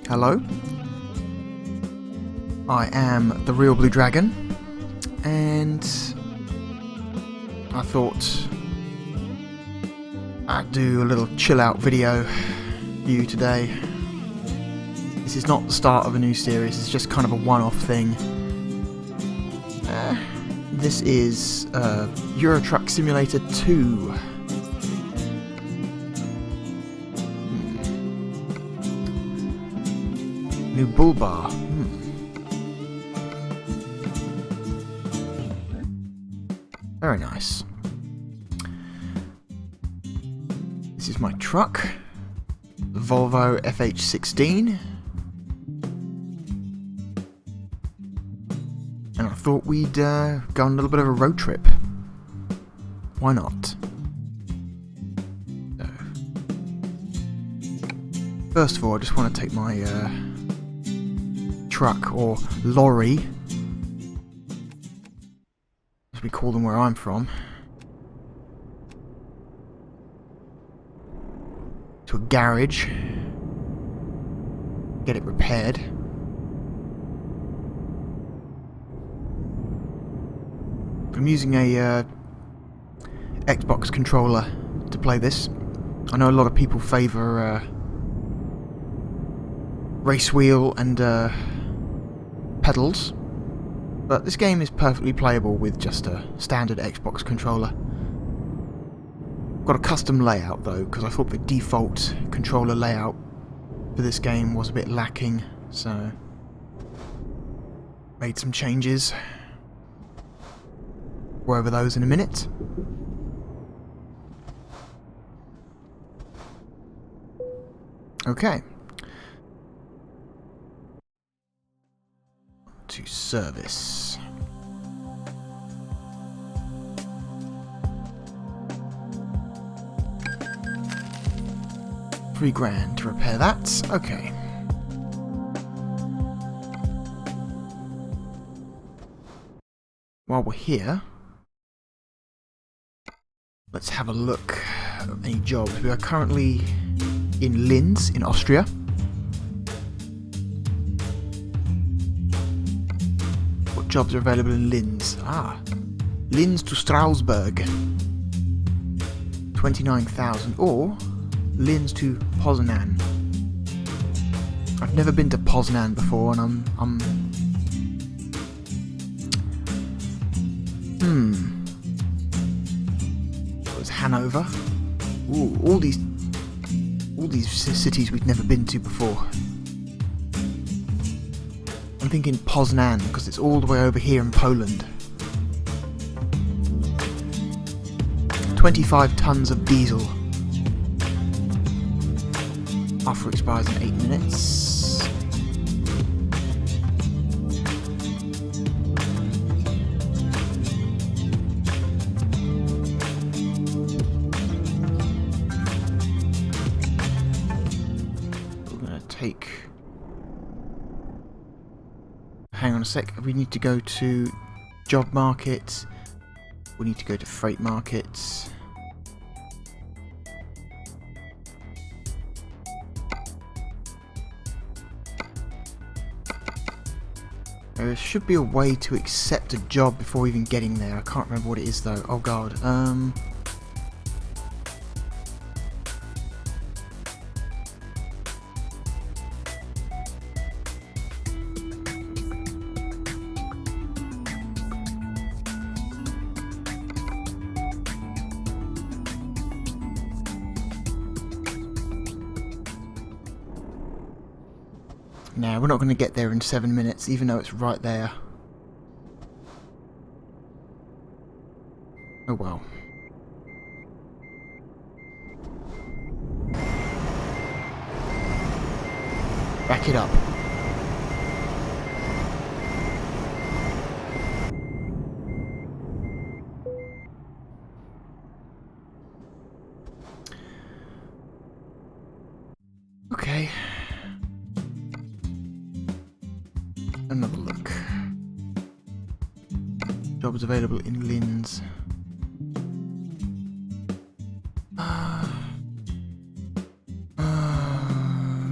Hello, I am Therealbluedragon, and I thought I'd do a little chill out video for you today. This is not the start of a new series, it's just kind of a one-off thing. This is Euro Truck Simulator 2. New bull bar. Very nice. This is my truck, the Volvo FH16, and I thought we'd go on a little bit of a road trip. Why not? So, first of all, I just want to take my truck, or lorry, as we call them where I'm from, to a garage, get it repaired. I'm using a Xbox controller to play this. I know a lot of people favour race wheel and pedals, but this game is perfectly playable with just a standard Xbox controller. Got a custom layout though, because I thought the default controller layout for this game was a bit lacking, so made some changes. Go over those in a minute. Okay. To service. £3,000 to repair that. Okay. While we're here, let's have a look at any jobs. We are currently in Linz, in Austria. What jobs are available in Linz? Linz to Strasbourg, 29,000, or Linz to Poznan. I've never been to Poznan before, and It was Hanover. Ooh, all these cities we've never been to before. I'm thinking Poznan because it's all the way over here in Poland. 25 tons of diesel. Offer expires in 8 minutes. We're going to take... Hang on a sec, we need to go to job market. We need to go to freight markets. There should be a way to accept a job before even getting there. I can't remember what it is though. Oh god. Nah, we're not going to get there in 7 minutes, even though it's right there. Oh well. Back it up. Okay. Another look. Jobs available in Linz.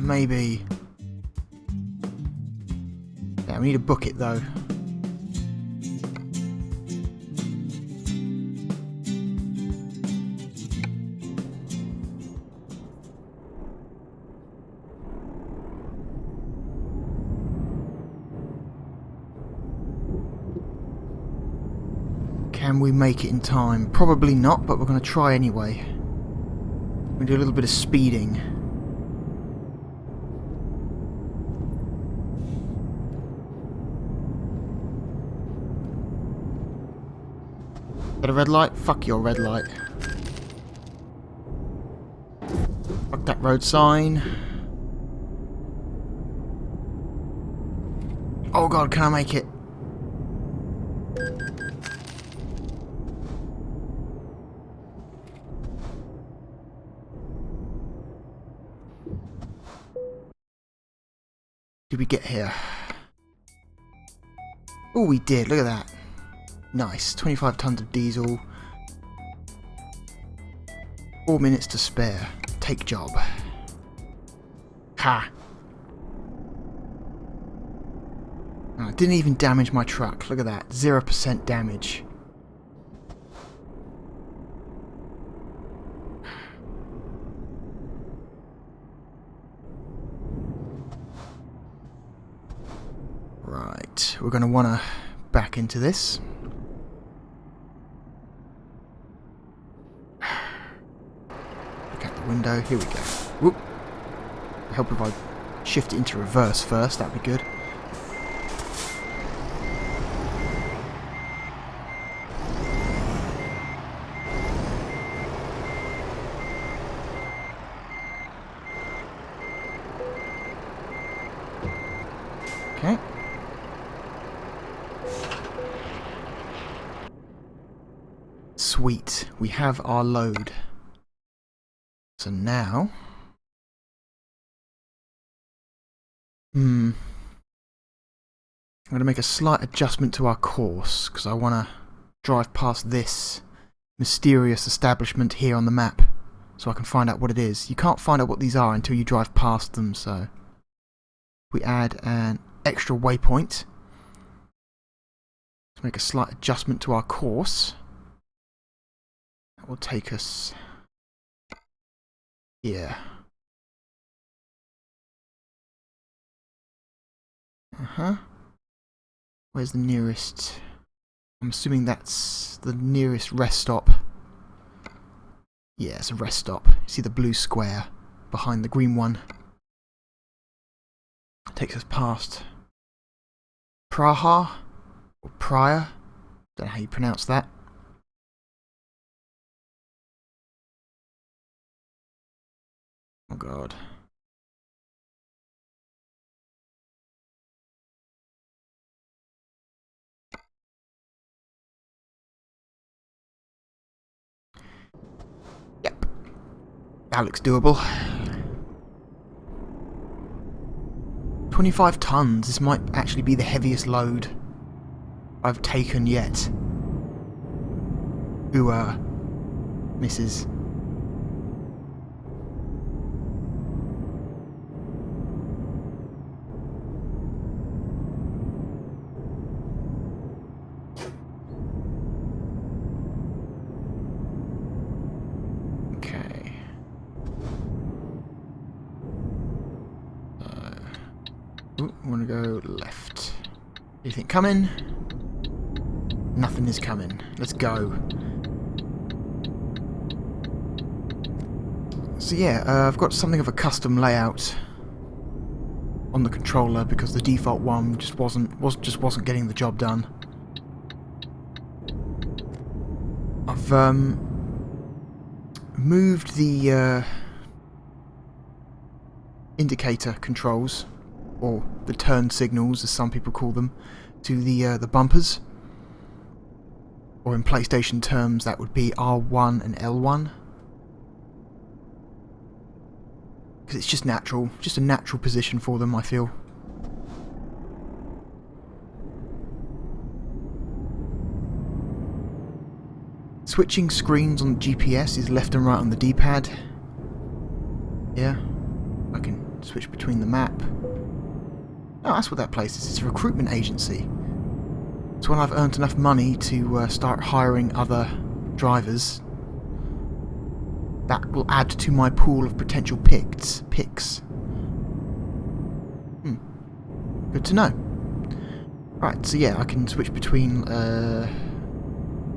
Maybe Okay, we need to book it though. Can we make it in time? Probably not, but we're going to try anyway. We're going to do a little bit of speeding. Got a red light? Fuck your red light. Fuck that road sign. Oh god, can I make it? Did we get here? Oh, we did. Look at that. Nice. 25 tons of diesel. 4 minutes to spare. Take job. Ha! Oh, it didn't even damage my truck. Look at that. 0% damage. Right. We're going to want to back into this. Look out the window. Here we go. Whoop. Help if I shift it into reverse first. That'd be good. Okay. Sweet. We have our load. So now... I'm going to make a slight adjustment to our course, because I want to drive past this mysterious establishment here on the map, so I can find out what it is. You can't find out what these are until you drive past them, so... We add an extra waypoint to make a slight adjustment to our course. That will take us here. Where's the nearest? I'm assuming that's the nearest rest stop. Yeah, it's a rest stop. You see the blue square behind the green one. Takes us past Praha or Prior. Don't know how you pronounce that. Oh god. Yep. That looks doable. 25 tons. This might actually be the heaviest load I've taken yet. Ooh, misses. Okay. Ooh, I want to go left. Anything coming? Nothing is coming. Let's go. So yeah, I've got something of a custom layout on the controller because the default one just wasn't getting the job done. I've moved the indicator controls, or the turn signals as some people call them, to the bumpers, or in PlayStation terms that would be R1 and L1, because it's just natural, just a natural position for them, I feel. Switching screens on the GPS is left and right on the D-pad. Yeah, I can switch between the map. Oh, that's what that place is. It's a recruitment agency. So when I've earned enough money to start hiring other drivers, that will add to my pool of potential picks. Good to know. Right, so yeah, I can switch between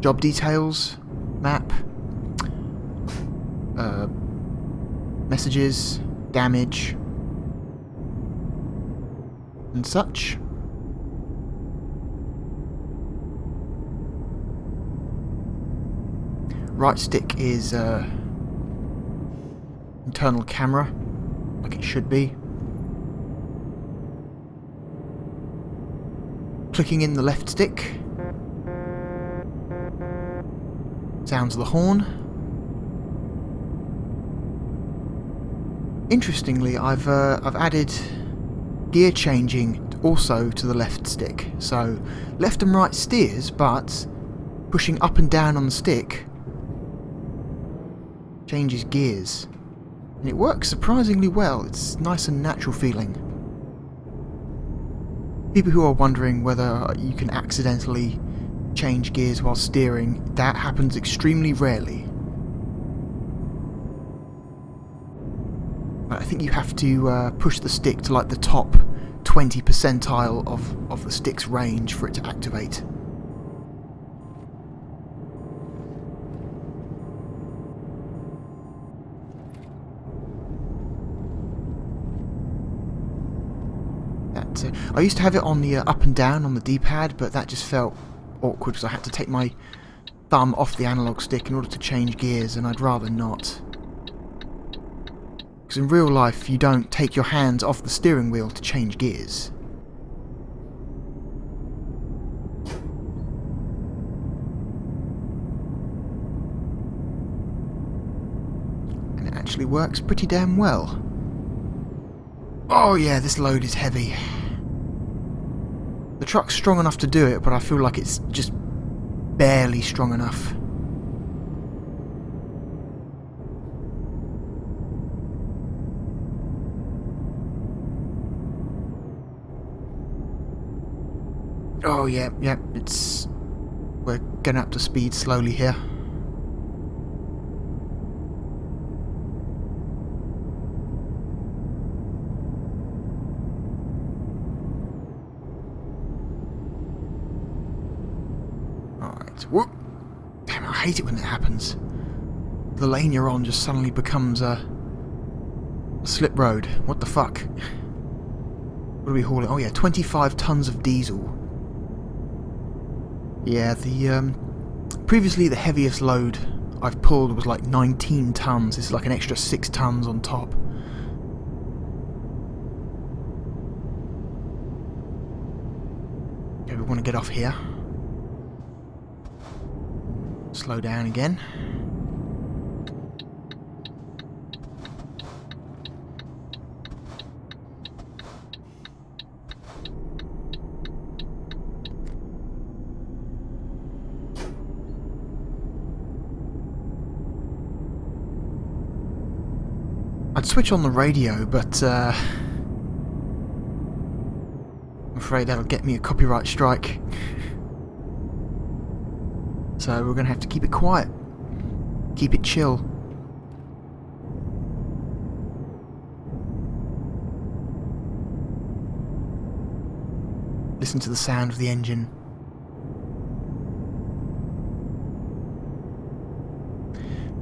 job details, map, messages, damage, and such. Right stick is internal camera, like it should be. Clicking in the left stick. Sounds the horn. Interestingly, I've added gear changing also to the left stick. So left and right steers, but pushing up and down on the stick changes gears. And it works surprisingly well. It's nice and natural feeling. People who are wondering whether you can accidentally change gears while steering, that happens extremely rarely. I think you have to push the stick to like the top 20 percentile of the stick's range for it to activate. I used to have it on the up and down on the D-pad, but that just felt awkward because I had to take my thumb off the analog stick in order to change gears, and I'd rather not. Because in real life, you don't take your hands off the steering wheel to change gears. And it actually works pretty damn well. Oh yeah, this load is heavy. The truck's strong enough to do it, but I feel like it's just barely strong enough. Oh yeah, we're getting up to speed slowly here. Alright, whoop! Damn it, I hate it when it happens. The lane you're on just suddenly becomes a slip road. What the fuck? What are we hauling? Oh yeah, 25 tons of diesel. Yeah, previously the heaviest load I've pulled was like 19 tons. This is like an extra 6 tons on top. Okay, we want to get off here. Slow down again. I'd switch on the radio, but I'm afraid that'll get me a copyright strike. So we're going to have to keep it quiet. Keep it chill. Listen to the sound of the engine.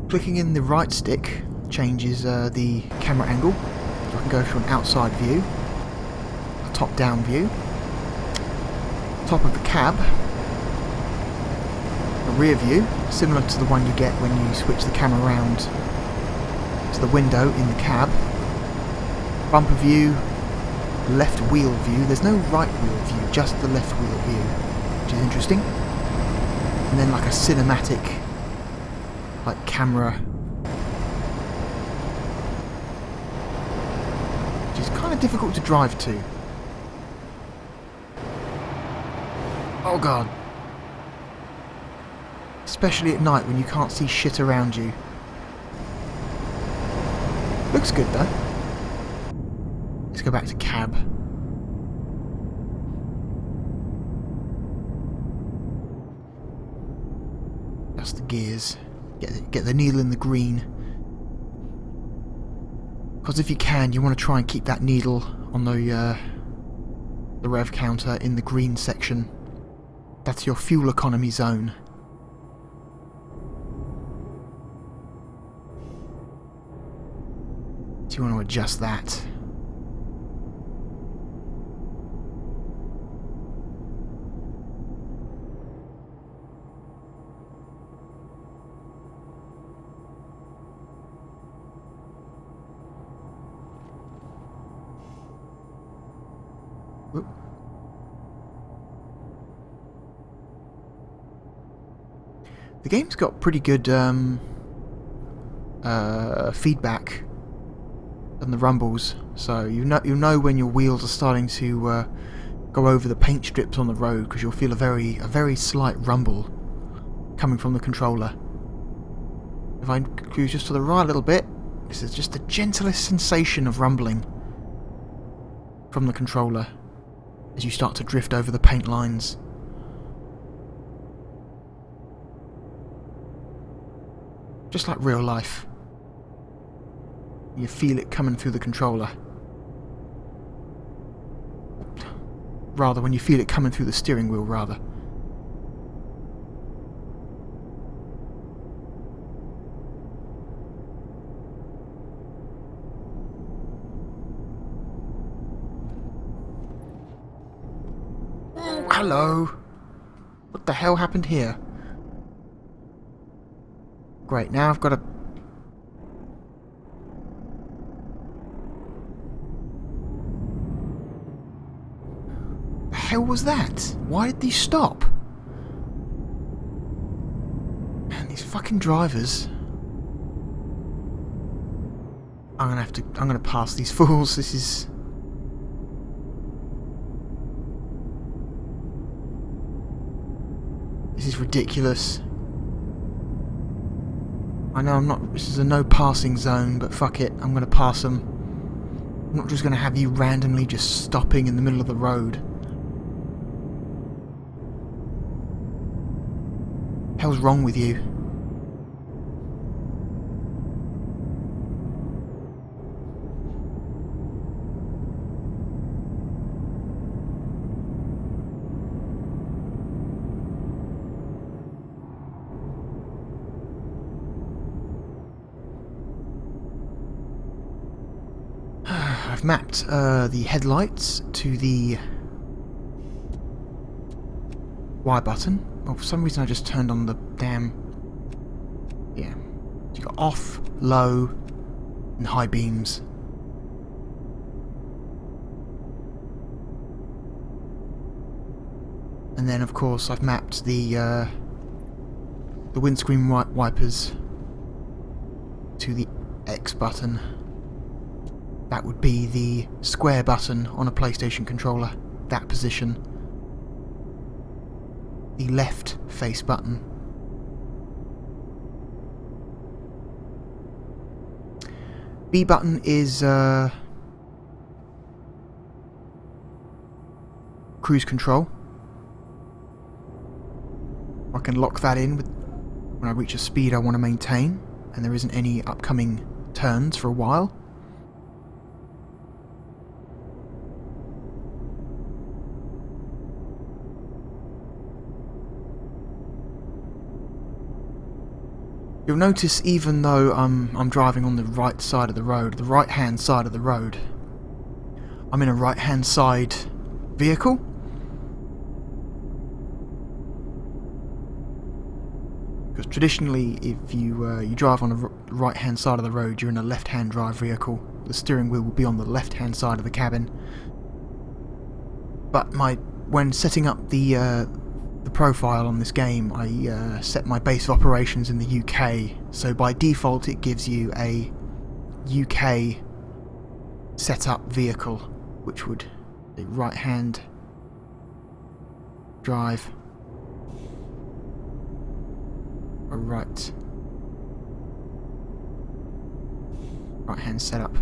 Clicking in the right stick changes the camera angle. So I can go for an outside view, a top-down view, top of the cab, a rear view, similar to the one you get when you switch the camera around to the window in the cab, bumper view, left wheel view. There's no right wheel view, just the left wheel view, which is interesting. And then like a cinematic, like camera, which is kind of difficult to drive to. Oh god. Especially at night when you can't see shit around you. Looks good though. Let's go back to cab. gears. Get the needle in the green. Because if you can, you want to try and keep that needle on the rev counter in the green section. That's your fuel economy zone. So you want to adjust that. Whoop. The game's got pretty good feedback on the rumbles, so you know when your wheels are starting to go over the paint strips on the road, because you'll feel a very slight rumble coming from the controller. If I cruise just to the right a little bit, this is just the gentlest sensation of rumbling from the controller as you start to drift over the paint lines. Just like real life. You feel it coming through the controller. Rather, when you feel it coming through the steering wheel, rather. Oh, hello! What the hell happened here? Great, now I've got to... The hell was that? Why did these stop? Man, these fucking drivers. I'm gonna pass these fools. This is ridiculous. I know this is a no passing zone, but fuck it, I'm gonna pass them. I'm not just gonna have you randomly just stopping in the middle of the road. Hell's wrong with you? I've mapped the headlights to the Y button. Oh, for some reason I just turned on the damn... Yeah. So you got off, low, and high beams. And then of course I've mapped the windscreen wipers to the X button. That would be the square button on a PlayStation controller, that position. The left face button. B button is cruise control. I can lock that in when I reach a speed I want to maintain, and there isn't any upcoming turns for a while. You'll notice, even though I'm driving on the right side of the road, the right-hand side of the road, I'm in a right-hand side vehicle. Because traditionally, if you drive on the right-hand side of the road, you're in a left-hand drive vehicle. The steering wheel will be on the left-hand side of the cabin. But when setting up the profile on this game, I set my base of operations in the UK, so by default it gives you a UK setup vehicle, which would be right-hand drive, or right-hand setup.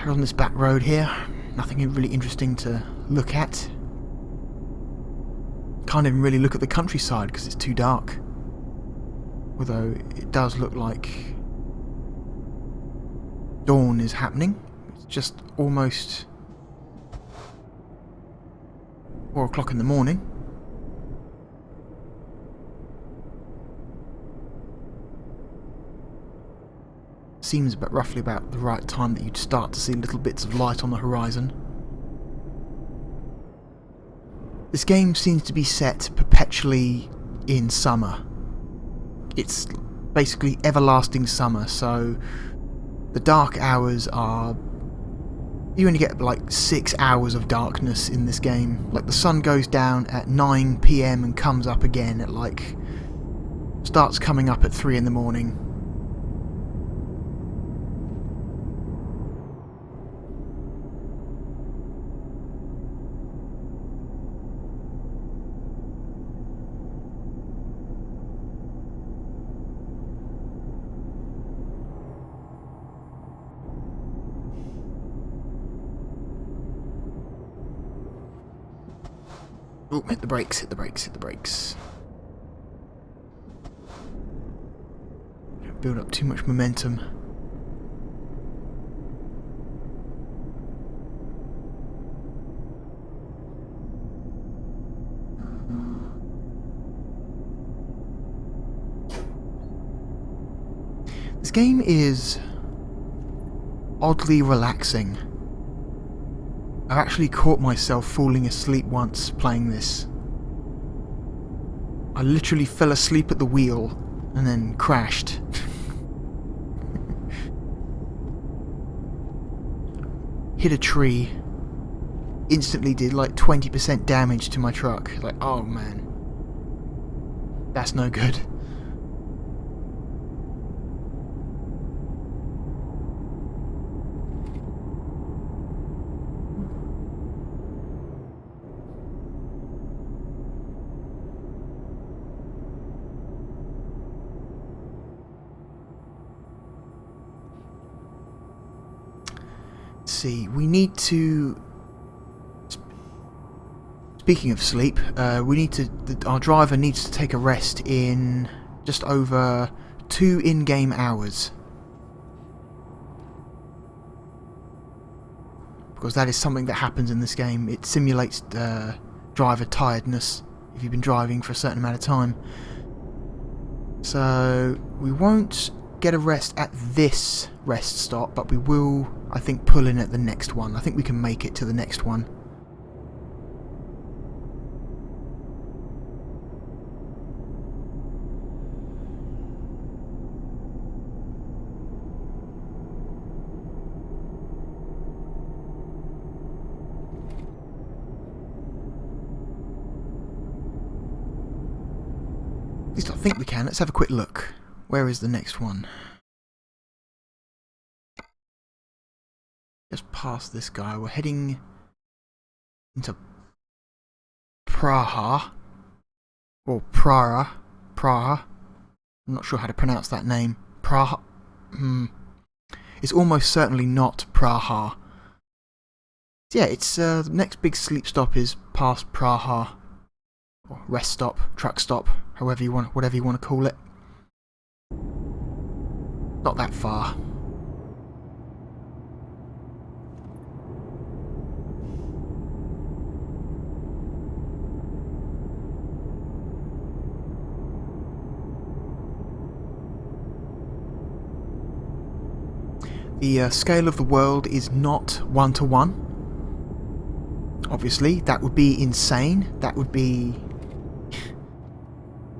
We're on this back road here. Nothing really interesting to look at. Can't even really look at the countryside because it's too dark. Although it does look like dawn is happening. It's just almost 4 o'clock in the morning. Seems roughly about the right time that you'd start to see little bits of light on the horizon. This game seems to be set perpetually in summer. It's basically everlasting summer, so the dark hours are... You only get like 6 hours of darkness in this game. Like the sun goes down at 9 PM and comes up again at like... starts coming up at 3 in the morning. Oh, hit the brakes, hit the brakes, hit the brakes. Don't build up too much momentum. This game is oddly relaxing. I've actually caught myself falling asleep once playing this. I literally fell asleep at the wheel and then crashed. Hit a tree. Instantly did like 20% damage to my truck. Like, oh man. That's no good. See, we need to... Speaking of sleep, we need to... Our driver needs to take a rest in just over 2 in-game hours. Because that is something that happens in this game. It simulates driver tiredness if you've been driving for a certain amount of time. So, we won't get a rest at this rest stop, but we will, I think, pull in at the next one. I think we can make it to the next one. At least I think we can. Let's have a quick look. Where is the next one? Just past this guy. We're heading into Praha. Or Praha. Praha. I'm not sure how to pronounce that name. Praha. It's almost certainly not Praha. Yeah, it's the next big sleep stop is past Praha. Or rest stop, truck stop, however you want, whatever you want to call it. Not that far. The scale of the world is not 1-to-1. Obviously, that would be insane. That would be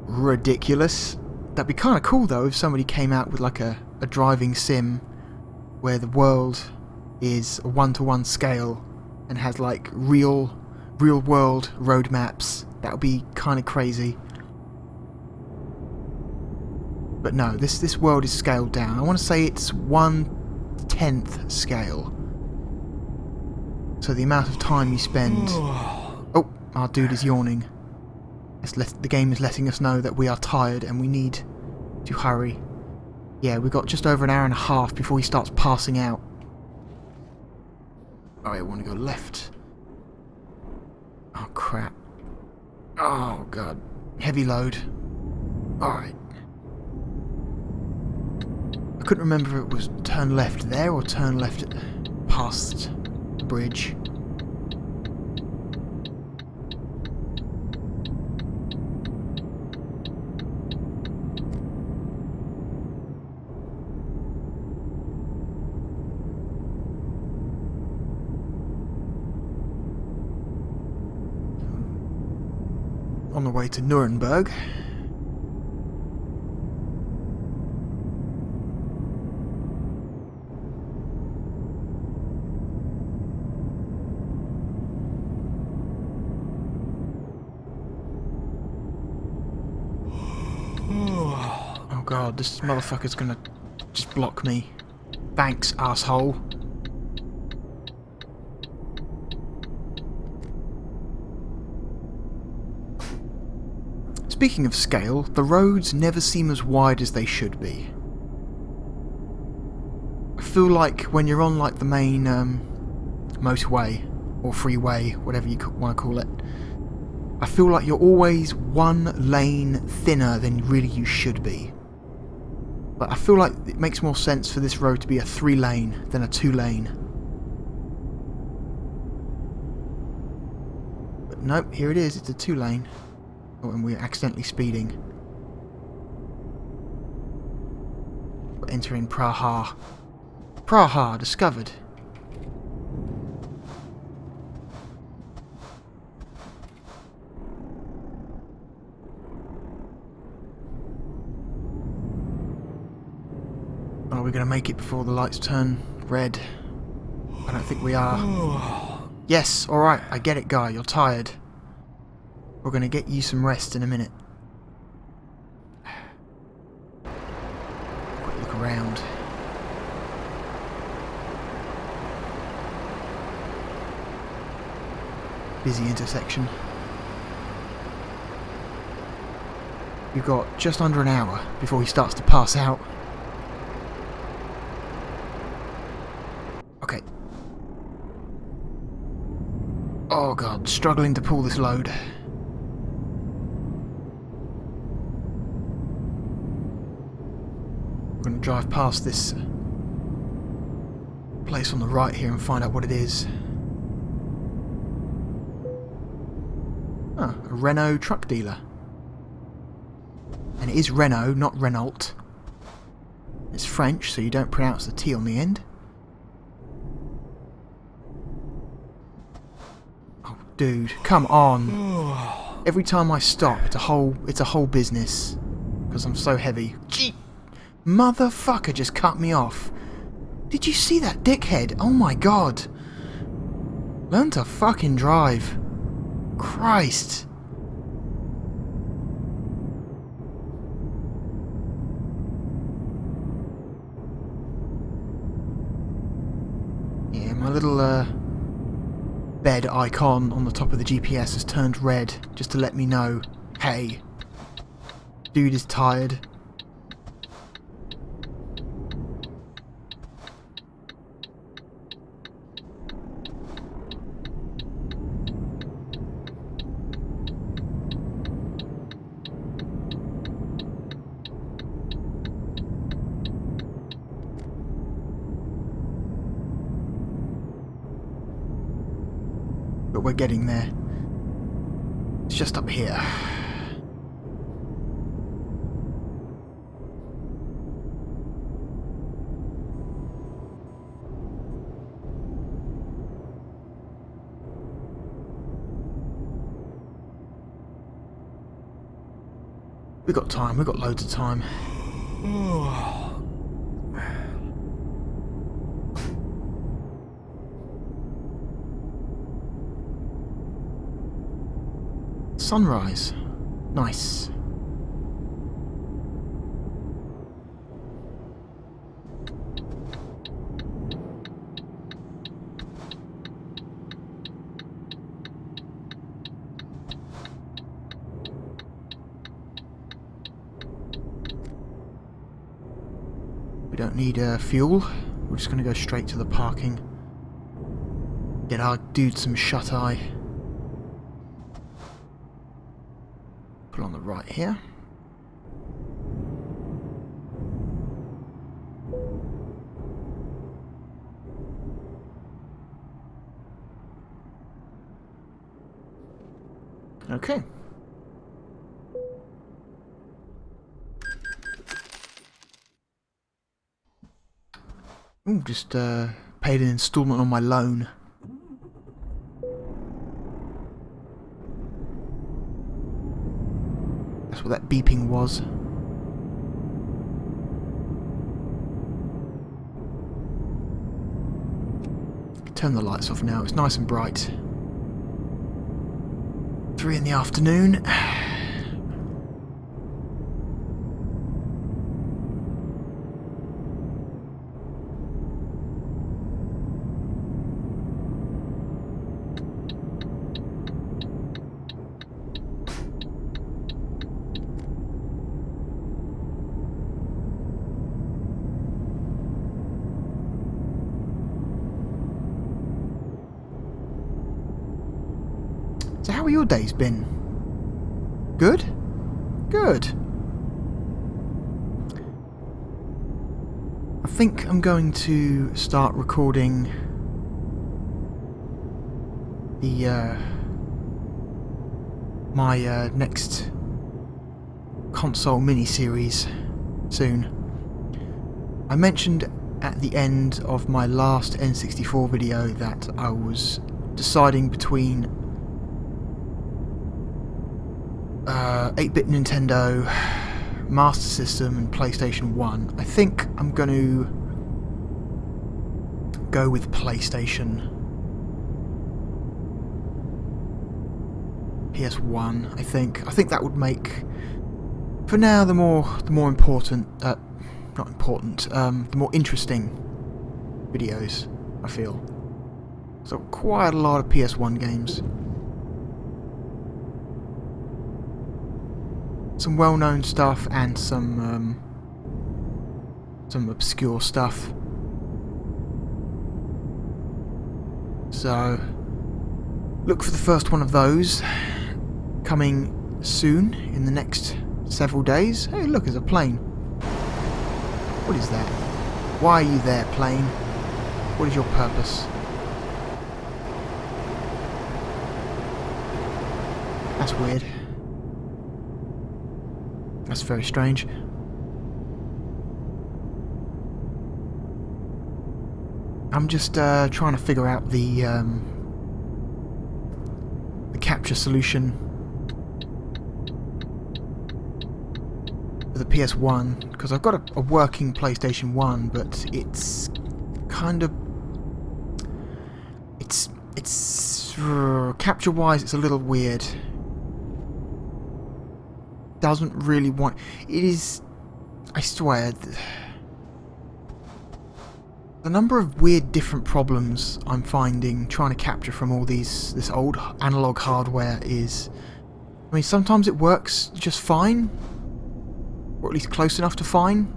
ridiculous. That'd be kind of cool though if somebody came out with like a driving sim where the world is a 1-to-1 scale and has like real world road maps. That would be kind of crazy. But no, this world is scaled down. I want to say it's 1/10 scale. So the amount of time you spend... Oh, our dude is yawning. The game is letting us know that we are tired and we need to hurry. Yeah, we've got just over an hour and a half before he starts passing out. Oh, I want to go left. Oh, crap. Oh, God. Heavy load. Alright. I couldn't remember if it was turn left there or turn left past the bridge. On the way to Nuremberg. Oh god, this motherfucker's gonna just block me. Thanks, asshole. Speaking of scale, the roads never seem as wide as they should be. I feel like when you're on like the main motorway or freeway, whatever you want to call it, I feel like you're always one lane thinner than really you should be. But I feel like it makes more sense for this road to be a 3-lane than a 2-lane. But nope, here it is, it's a 2-lane. Oh, and we're accidentally speeding. We're entering Praha. Praha discovered. Are we going to make it before the lights turn red? I don't think we are. Yes, alright, I get it, guy, you're tired. We're going to get you some rest in a minute. Quick look around. Busy intersection. We've got just under an hour before he starts to pass out. Okay. Oh god, struggling to pull this load. We're going to drive past this place on the right here and find out what it is. Ah, a Renault truck dealer. And it is Renault, not Renault. It's French, so you don't pronounce the T on the end. Oh, dude, come on. Every time I stop, it's a whole business. Because I'm so heavy. Gee, motherfucker just cut me off. Did you see that dickhead? Oh my god. Learn to fucking drive. Christ. Yeah, my little bed icon on the top of the GPS has turned red just to let me know, hey, dude is tired. But we're getting there. It's just up here. We've got time, we've got loads of time. Sunrise. Nice. We don't need fuel. We're just going to go straight to the parking. Get our dude some shut-eye. Put on the right here. Okay. Ooh, just paid an installment on my loan. That's what that beeping was. Turn the lights off now, it's nice and bright. 3 in the afternoon. So how have your days been? Good? Good. I think I'm going to start recording the my next console mini-series soon. I mentioned at the end of my last N64 video that I was deciding between 8-bit Nintendo, Master System and PlayStation 1. I think I'm going to go with PlayStation. PS1, I think. I think that would make, for now, the more important, not important, the more interesting videos, I feel. So quite a lot of PS1 games. Some well-known stuff and some obscure stuff. So look for the first one of those coming soon in the next several days. Hey, look, there's a plane. What is that? Why are you there, plane? What is your purpose? That's weird. That's very strange. I'm just trying to figure out the capture solution for the PS1, because I've got a working PlayStation 1, but it's kind of it's capture-wise, it's a little weird. Doesn't really want... It is... I swear... The number of weird different problems I'm finding trying to capture from all this old analog hardware is... I mean, sometimes it works just fine. Or at least close enough to fine.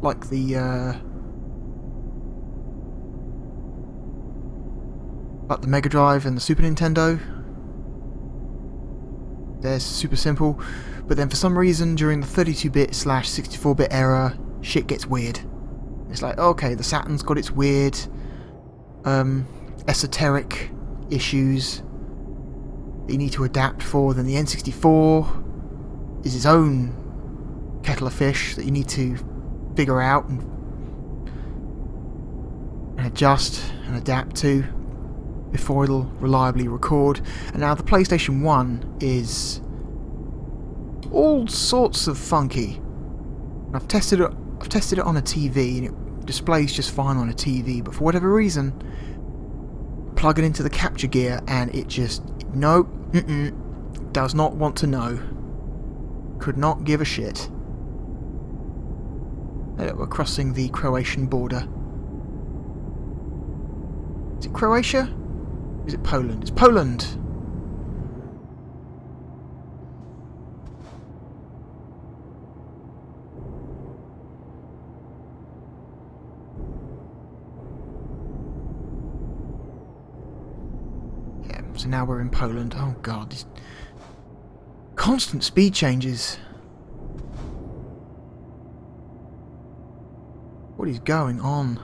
Like the Mega Drive and the Super Nintendo. They're super simple. But then for some reason, during the 32-bit / 64-bit era, shit gets weird. It's like, okay, the Saturn's got its weird, esoteric issues that you need to adapt for. Then the N64 is its own kettle of fish that you need to figure out and adjust and adapt to before it'll reliably record. And now the PlayStation 1 is all sorts of funky. I've tested it on a TV and it displays just fine on a TV, but for whatever reason, plug it into the capture gear and it just does not want to know. Could not give a shit. We're crossing the Croatian border. Is it Croatia? Is it Poland? It's Poland! So now we're in Poland. Oh god, these constant speed changes. What is going on?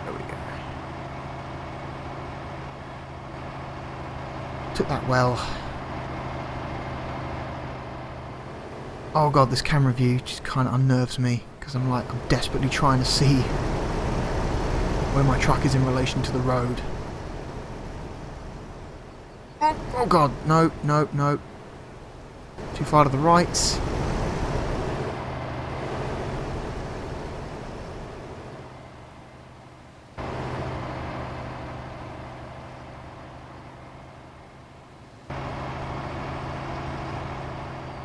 There we go. Took that well. Oh god, this camera view just kind of unnerves me, because I'm desperately trying to see where my truck is in relation to the road. Oh god, no, no, no. Too far to the right.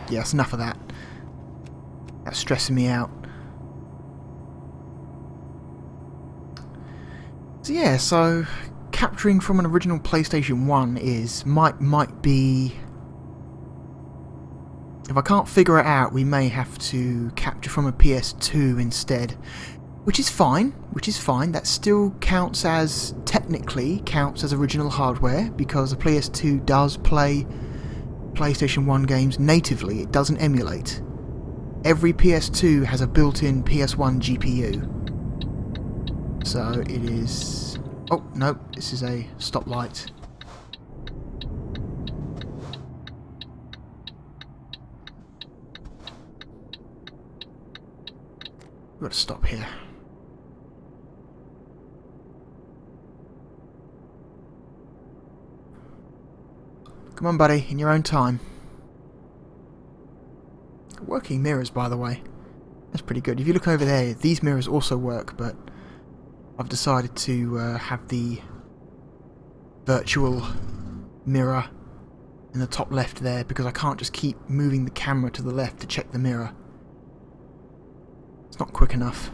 Yes, enough of that. That's stressing me out. So yeah, so capturing from an original PlayStation 1 might be... If I can't figure it out, we may have to capture from a PS2 instead. Which is fine, that still technically counts as original hardware, because the PS2 does play PlayStation 1 games natively, it doesn't emulate. Every PS2 has a built-in PS1 GPU. So it is... Oh, no, this is a stoplight. We've got to stop here. Come on, buddy, in your own time. Working mirrors, by the way. That's pretty good. If you look over there, these mirrors also work, but I've decided to have the virtual mirror in the top left there, because I can't just keep moving the camera to the left to check the mirror. It's not quick enough.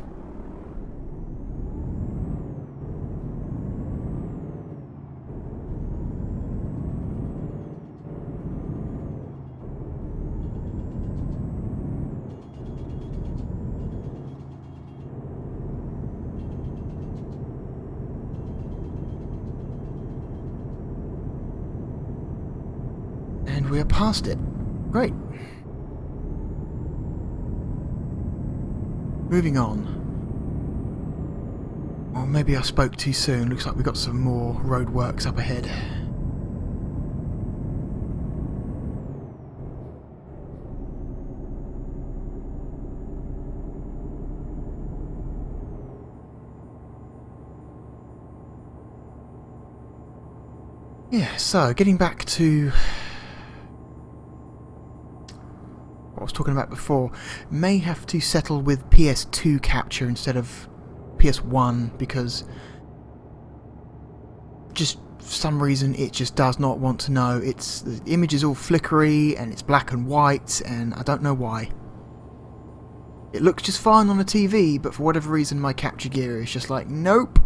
And we are past it. Great. Moving on. Or maybe I spoke too soon. Looks like we've got some more roadworks up ahead. Yeah, so getting back to what I was talking about before, may have to settle with PS2 capture instead of PS1, because just for some reason it just does not want to know. The image is all flickery and it's black and white, and I don't know why. It looks just fine on the TV, but for whatever reason my capture gear is just like, nope.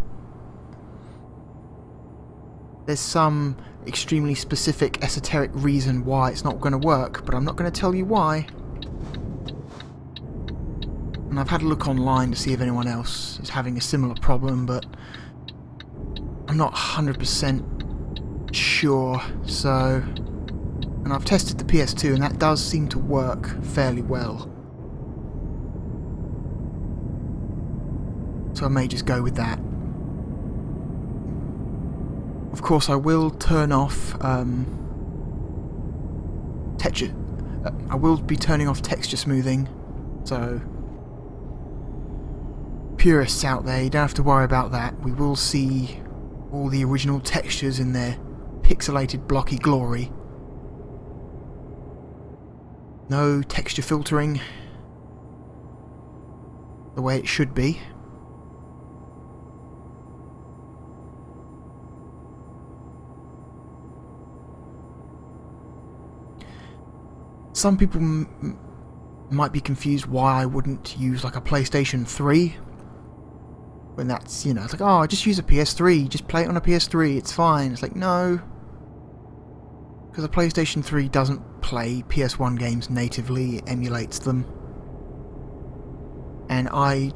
There's some extremely specific, esoteric reason why it's not going to work, but I'm not going to tell you why. And I've had a look online to see if anyone else is having a similar problem, but I'm not 100% sure. So, and I've tested the PS2 and that does seem to work fairly well. So I may just go with that. Of course, I will turn off texture. I will be turning off texture smoothing, so purists out there, you don't have to worry about that. We will see all the original textures in their pixelated, blocky glory. No texture filtering, the way it should be. Some people might be confused why I wouldn't use like a PlayStation 3 When that's, you know, it's like, oh, just use a PS3, just play it on a PS3, it's fine. It's like, no. Because a PlayStation 3 doesn't play PS1 games natively, it emulates them. And I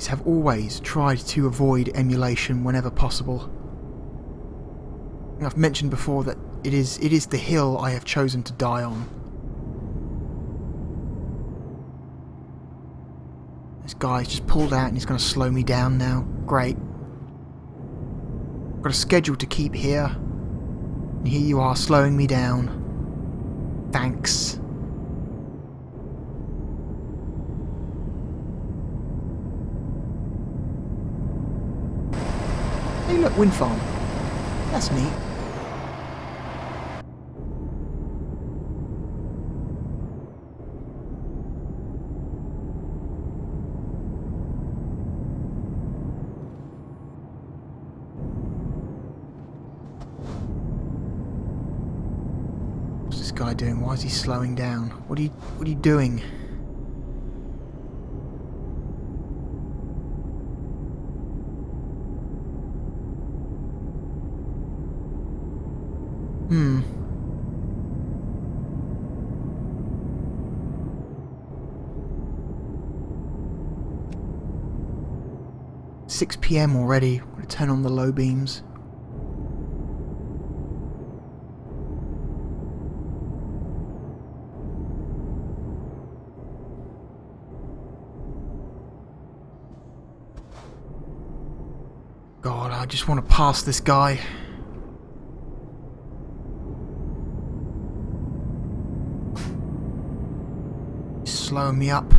have always tried to avoid emulation whenever possible. And I've mentioned before that it is the hill I have chosen to die on. This guy's just pulled out and he's going to slow me down now. Great. Got a schedule to keep here. And here you are slowing me down. Thanks. Hey look, wind farm. That's neat. What's this guy doing? Why is he slowing down? What are you doing? Hmm. $6 PM already. I'm gonna turn on the low beams. God, I just want to pass this guy. He's slowing me up.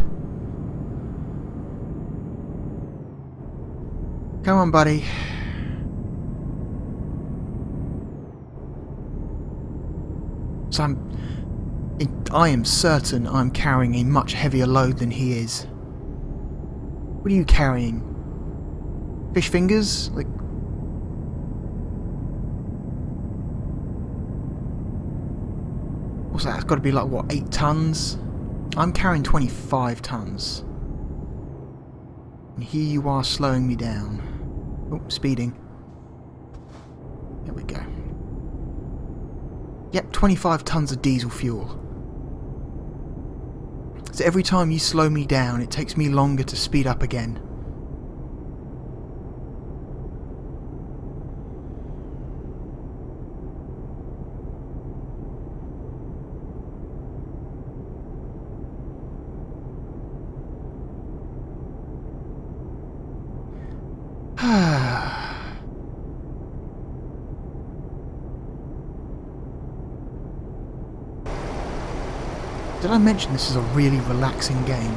Come on, buddy. So I am certain I'm carrying a much heavier load than he is. What are you carrying? Fish fingers? Like... What's that? It's got to be like, what, 8 tons? I'm carrying 25 tons. And here you are slowing me down. Oh, speeding. There we go. Yep, 25 tons of diesel fuel. So every time you slow me down, it takes me longer to speed up again. Did I mention this is a really relaxing game?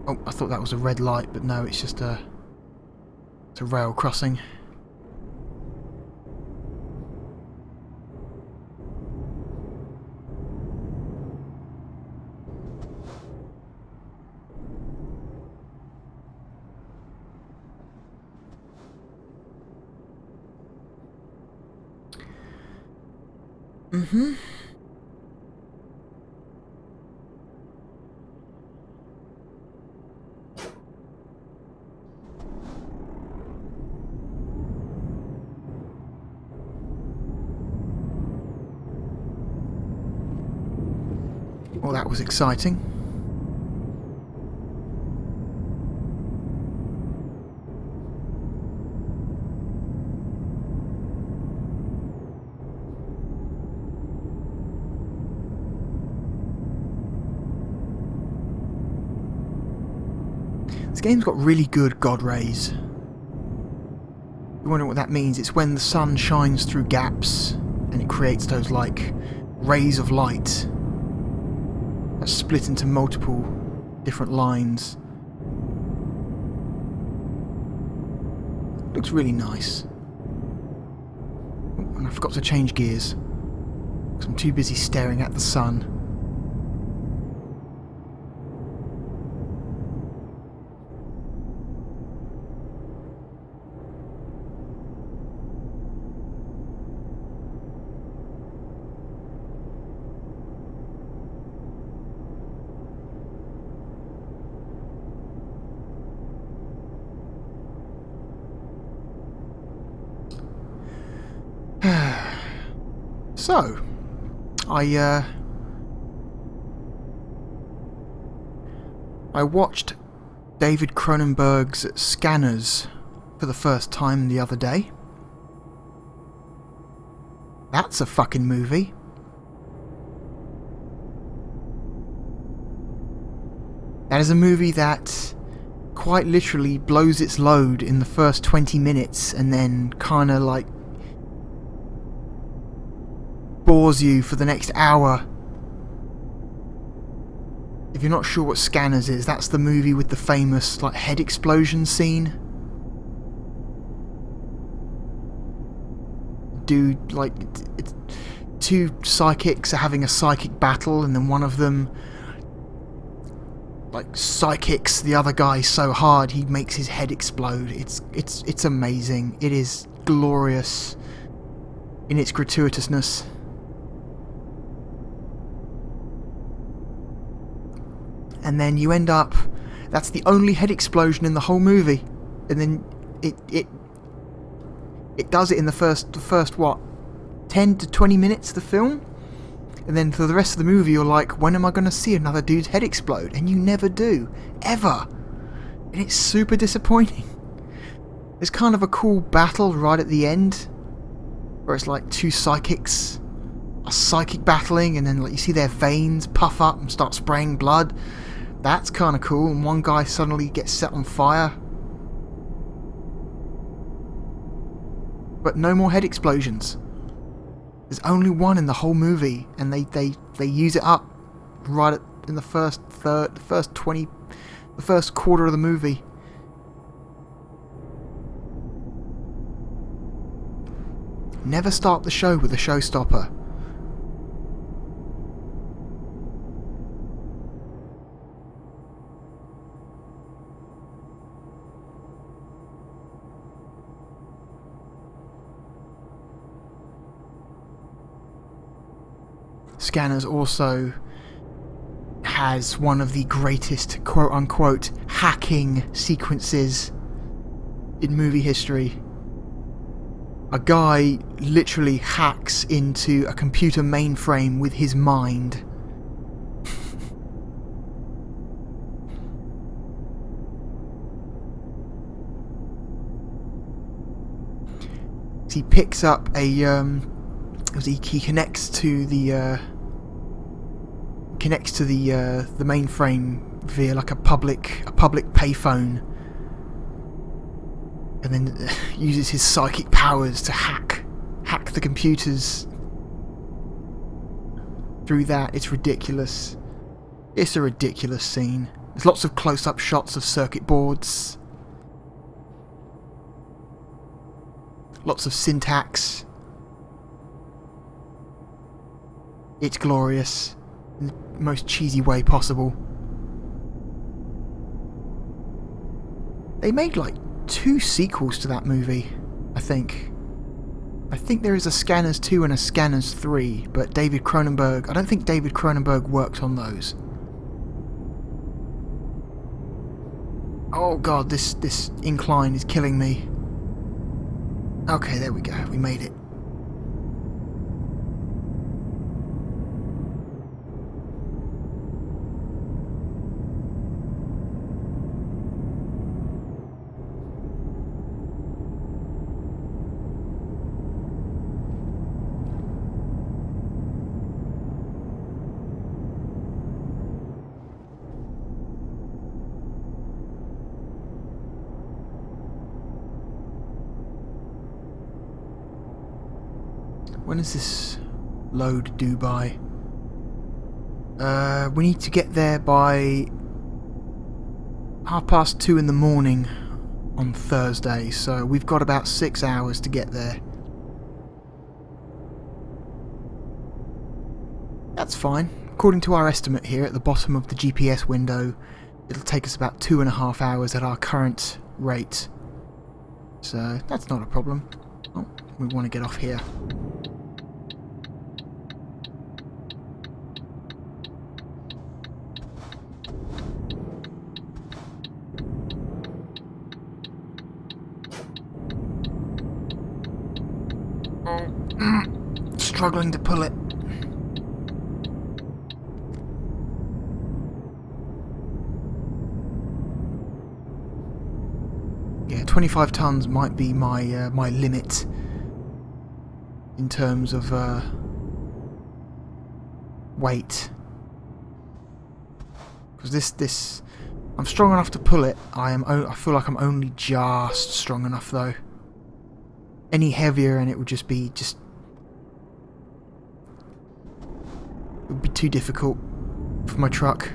Oh, I thought that was a red light, but no, it's just it's a rail crossing. Mm-hmm. Well, that was exciting. This game's got really good God rays. You wonder what that means? It's when the sun shines through gaps and it creates those, like, rays of light that split into multiple different lines. Looks really nice. Oh, and I forgot to change gears because I'm too busy staring at the sun. So, I watched David Cronenberg's Scanners for the first time the other day. That's a fucking movie. That is a movie that quite literally blows its load in the first 20 minutes and then kind of like bores you for the next hour. If you're not sure what Scanners is, that's the movie with the famous like head explosion scene. Dude, like, it's two psychics are having a psychic battle, and then one of them like psychics the other guy so hard he makes his head explode. It's amazing. It is glorious in its gratuitousness. And then you end up, that's the only head explosion in the whole movie, and then it does it in the first what, 10 to 20 minutes of the film, and then for the rest of the movie you're like, when am I going to see another dude's head explode? And you never do, ever, and it's super disappointing. There's kind of a cool battle right at the end, where it's like two psychics are psychic battling, and then like you see their veins puff up and start spraying blood. That's kind of cool, and one guy suddenly gets set on fire. But no more head explosions. There's only one in the whole movie, and they use it up right in the first quarter of the movie. Never start the show with a showstopper. Scanners also has one of the greatest quote-unquote hacking sequences in movie history. A guy literally hacks into a computer mainframe with his mind. He picks up a he connects to the mainframe via like a public payphone, and then uses his psychic powers to hack the computers through that. It's ridiculous. It's a ridiculous scene. There's lots of close-up shots of circuit boards, lots of syntax. It's glorious in the most cheesy way possible. They made like 2 sequels to that movie, I think. I think there is a Scanners 2 and a Scanners 3, but I don't think David Cronenberg worked on those. Oh god, this incline is killing me. Okay, there we go, we made it. When is this load due by? We need to get there by 2:30 in the morning on Thursday, so we've got about 6 hours to get there. That's fine. According to our estimate here at the bottom of the GPS window, it'll take us about 2.5 hours at our current rate. So that's not a problem. Oh, we want to get off here. struggling to pull it. Yeah, 25 tons might be my my limit in terms of weight. Because this, I'm strong enough to pull it. I feel like I'm only just strong enough though. Any heavier and it would just be it would be too difficult for my truck.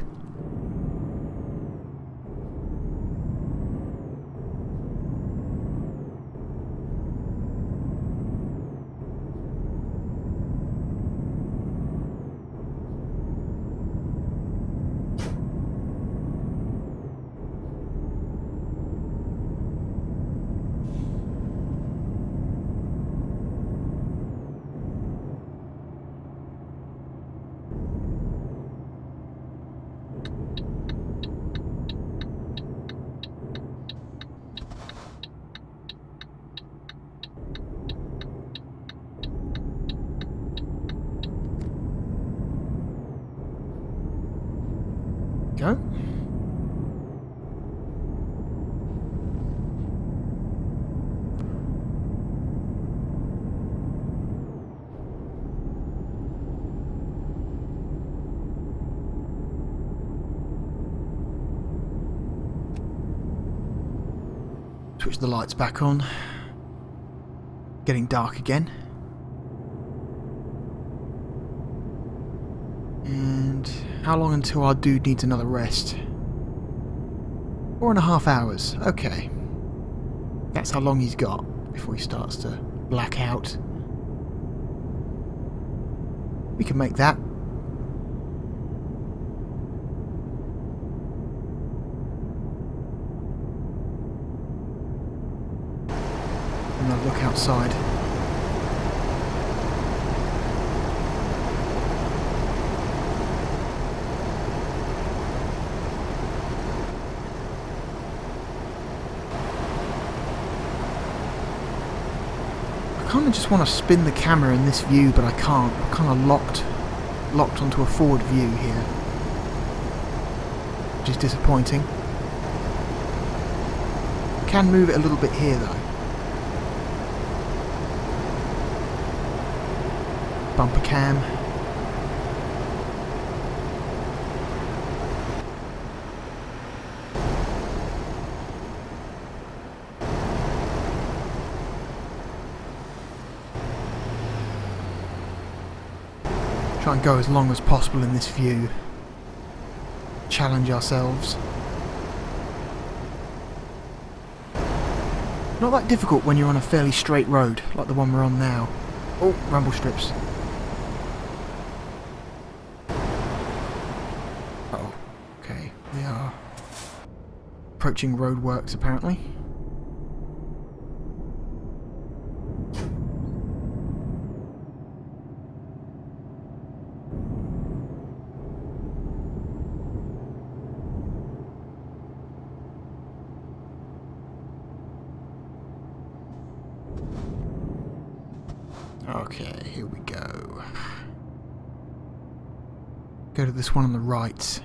Go. Switch the lights back on. Getting dark again. And how long until our dude needs another rest? 4.5 hours. Okay. That's how long he's got before he starts to black out. We can make that. And I'll look outside. I kind of just want to spin the camera in this view, but I can't. I'm kind of locked onto a forward view here, which is disappointing. Can move it a little bit here though. Bumper cam. Try and go as long as possible in this view. Challenge ourselves. Not that difficult when you're on a fairly straight road, like the one we're on now. Oh, rumble strips. Uh-oh. Okay, we are approaching roadworks apparently. Okay, here we go. Go to this one on the right.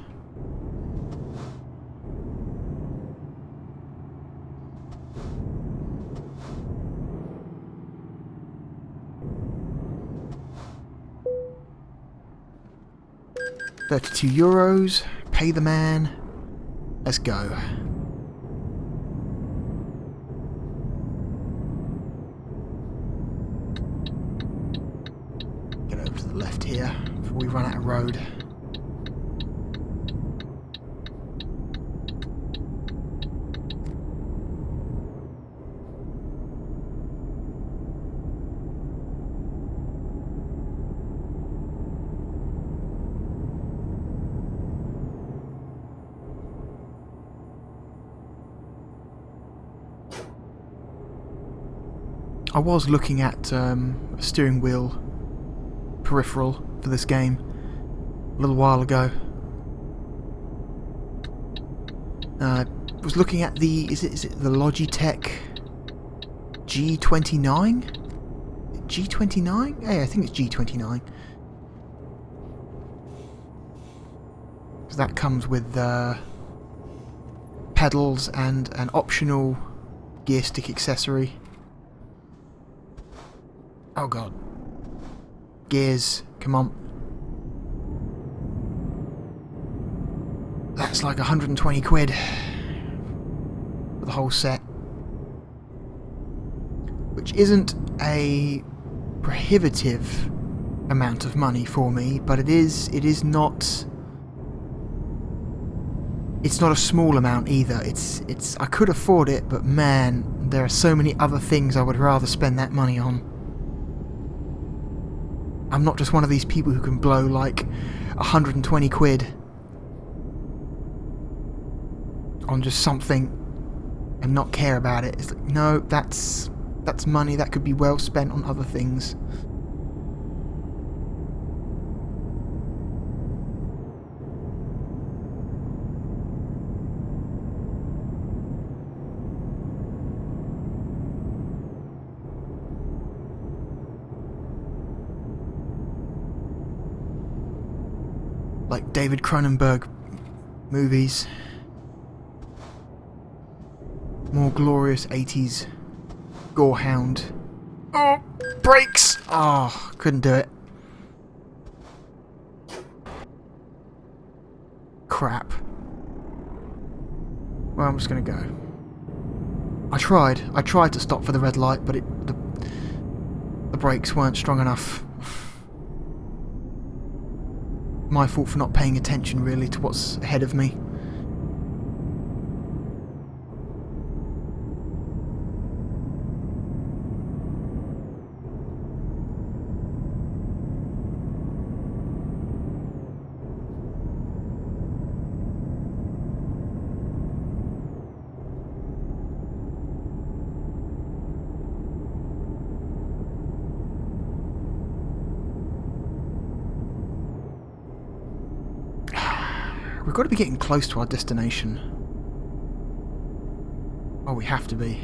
€32. Pay the man. Let's go. Get over to the left here before we run out of road. I was looking at a steering wheel peripheral for this game a little while ago. I was looking at the is it the Logitech G29? G29? Hey, I think it's G29. So that comes with pedals and an optional gear stick accessory. Oh god. Gears, come on. That's like 120 quid for the whole set. Which isn't a prohibitive amount of money for me, but it is not... It's not a small amount either. It's I could afford it, but man, there are so many other things I would rather spend that money on. I'm not just one of these people who can blow like 120 quid on just something and not care about it. It's like, no, that's money that could be well spent on other things. Like David Cronenberg movies. More glorious 80s gorehound. Oh, brakes! Oh, couldn't do it. Crap. Well, I'm just gonna go. I tried to stop for the red light, but the brakes weren't strong enough. My fault for not paying attention really to what's ahead of me. We've got to be getting close to our destination. Oh, we have to be.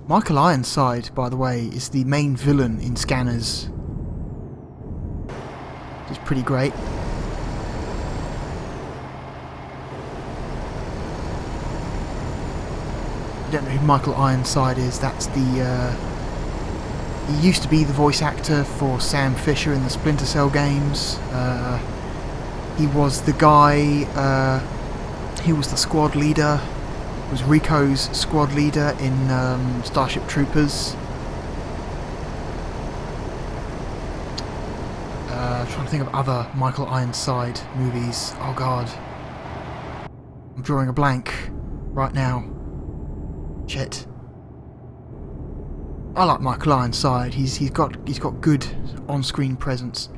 Michael Ironside, by the way, is the main villain in Scanners. Which is pretty great. I don't know who Michael Ironside is. That's the... he used to be the voice actor for Sam Fisher in the Splinter Cell games. He was the guy... he was the squad leader. Was Rico's squad leader in Starship Troopers. Trying to think of other Michael Ironside movies. Oh god. I'm drawing a blank right now. Shit. I like Michael Ironside. He's got good on-screen presence.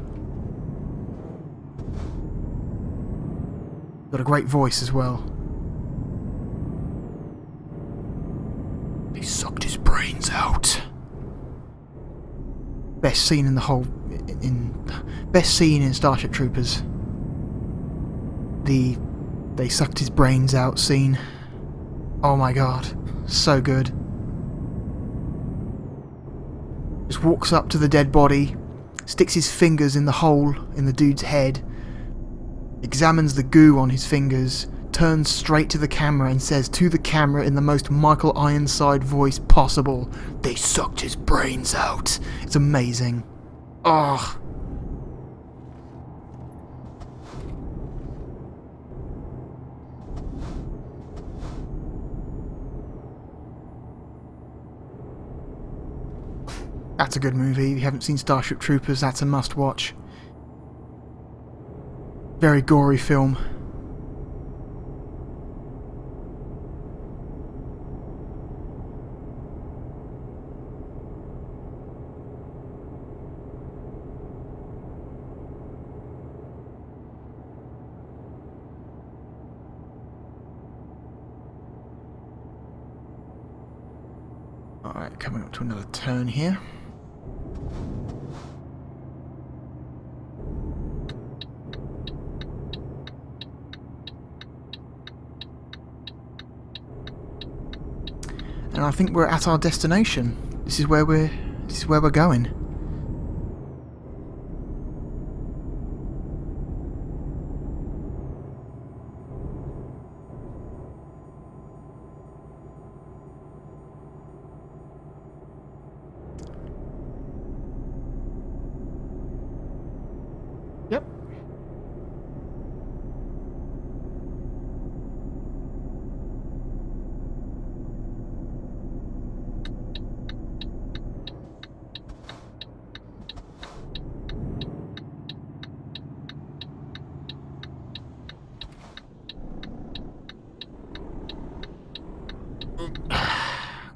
Got a great voice as well. He sucked his brains out. Best scene in the whole... best scene in Starship Troopers. The they sucked his brains out scene. Oh my god. So good. Just walks up to the dead body, sticks his fingers in the hole in the dude's head, examines the goo on his fingers, turns straight to the camera and says to the camera in the most Michael Ironside voice possible, "They sucked his brains out." It's amazing. Oh. That's a good movie. If you haven't seen Starship Troopers, that's a must-watch. Very gory film. Alright, coming up to another turn here. And I think we're at our destination. This is where we're going. Yep.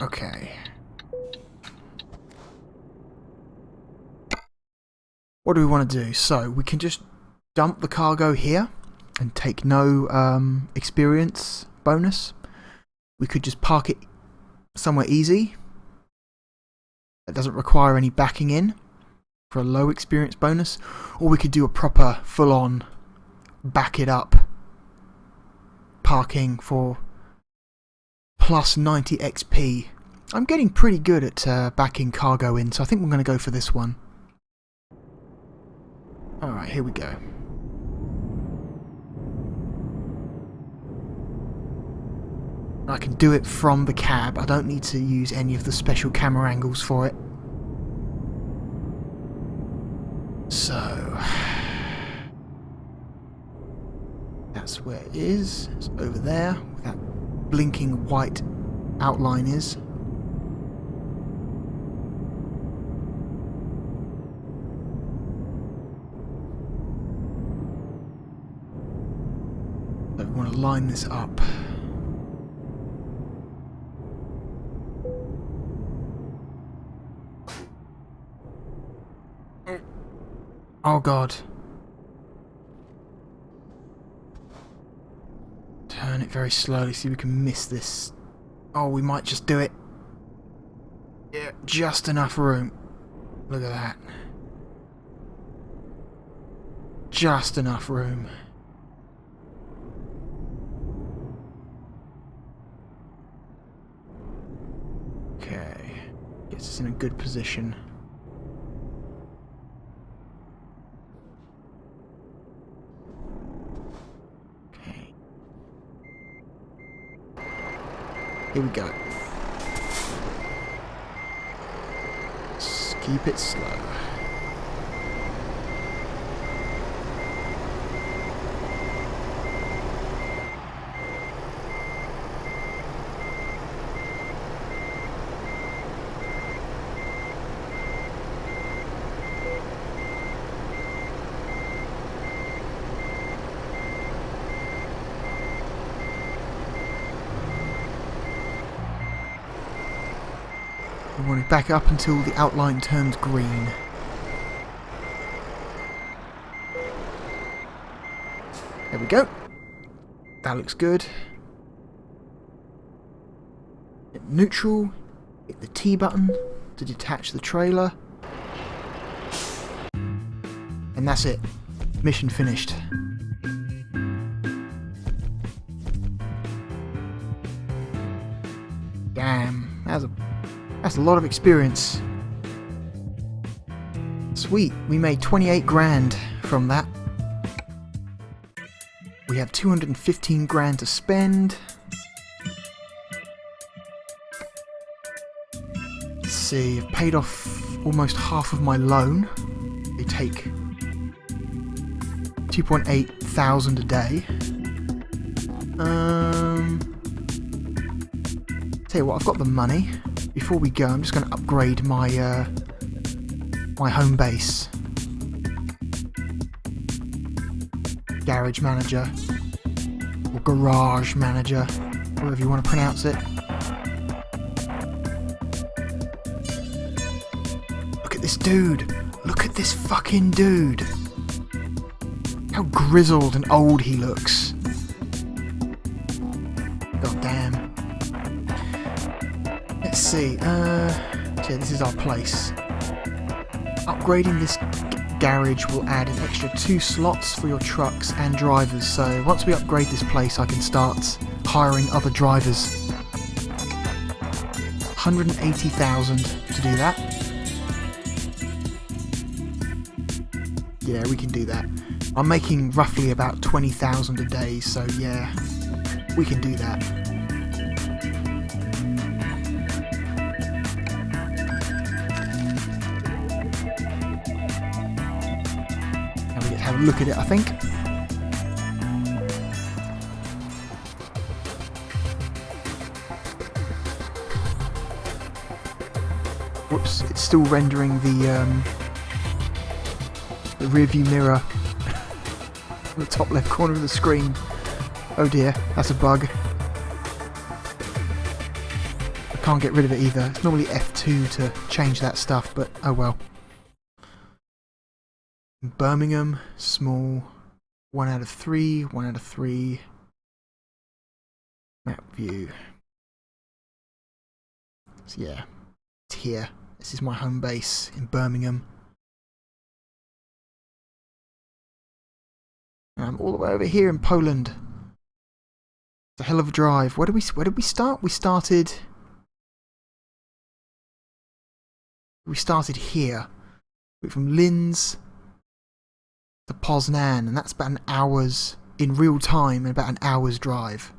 Okay. What do we want to do? So, we can just dump the cargo here and take no experience bonus. We could just park it somewhere easy that doesn't require any backing in for a low experience bonus. Or we could do a proper full-on back it up parking for plus 90 XP. I'm getting pretty good at backing cargo in, so I think we're going to go for this one. Alright, here we go. I can do it from the cab. I don't need to use any of the special camera angles for it. So... that's where it is. It's over there, where that blinking white outline is. So we want to line this up. Oh god. Turn it very slowly, see if we can miss this. Oh, we might just do it. Yeah, just enough room. Look at that. Just enough room. Okay. Gets us in a good position. Here we go. Just keep it slow. We want to back up until the outline turns green. There we go. That looks good. Hit neutral. Hit the T button to detach the trailer. And that's it. Mission finished. Damn, that's a lot of experience. Sweet, we made 28 grand from that. We have 215 grand to spend. Let's see, I've paid off almost half of my loan. They take 2.8 thousand a day. Tell you what, I've got the money. Before we go, I'm just going to upgrade my my home base. Garage manager, or garage manager, whatever you want to pronounce it. Look at this dude. Look at this fucking dude. How grizzled and old he looks. God damn. let's see. Yeah, this is our place. Upgrading this garage will add an extra 2 slots for your trucks and drivers, so once we upgrade this place I can start hiring other drivers. 180,000 to do that. Yeah, we can do that. I'm making roughly about 20,000 a day, so yeah, we can do that. Now we get to have a look at it, I think. Whoops, it's still rendering the rear view mirror on the top left corner of the screen. Oh dear, that's a bug. I can't get rid of it either. It's normally F2 to change that stuff, but oh well. Birmingham, small, 1 out of 3, 1 out of 3. Map view. So yeah, it's here. This is my home base in Birmingham. And I'm all the way over here in Poland. It's a hell of a drive. Where did we start? We started here. From Linz to Poznan, and that's about an hour's in real time and about an hour's drive.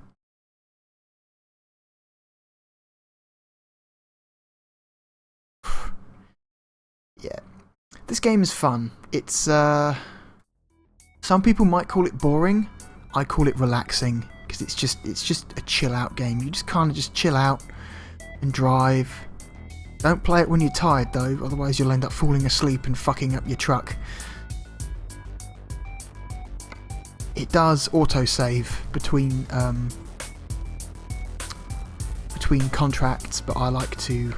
Yeah, this game is fun. It's some people might call it boring. I call it relaxing because it's just a chill out game. You just kind of just chill out and drive. Don't play it when you're tired though, otherwise you'll end up falling asleep and fucking up your truck. It does autosave between contracts, but I like to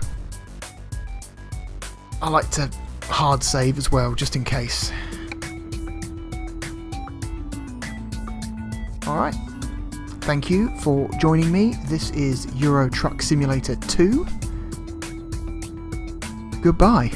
hard save as well, just in case. Alright, thank you for joining me. This is Euro Truck Simulator 2. Goodbye.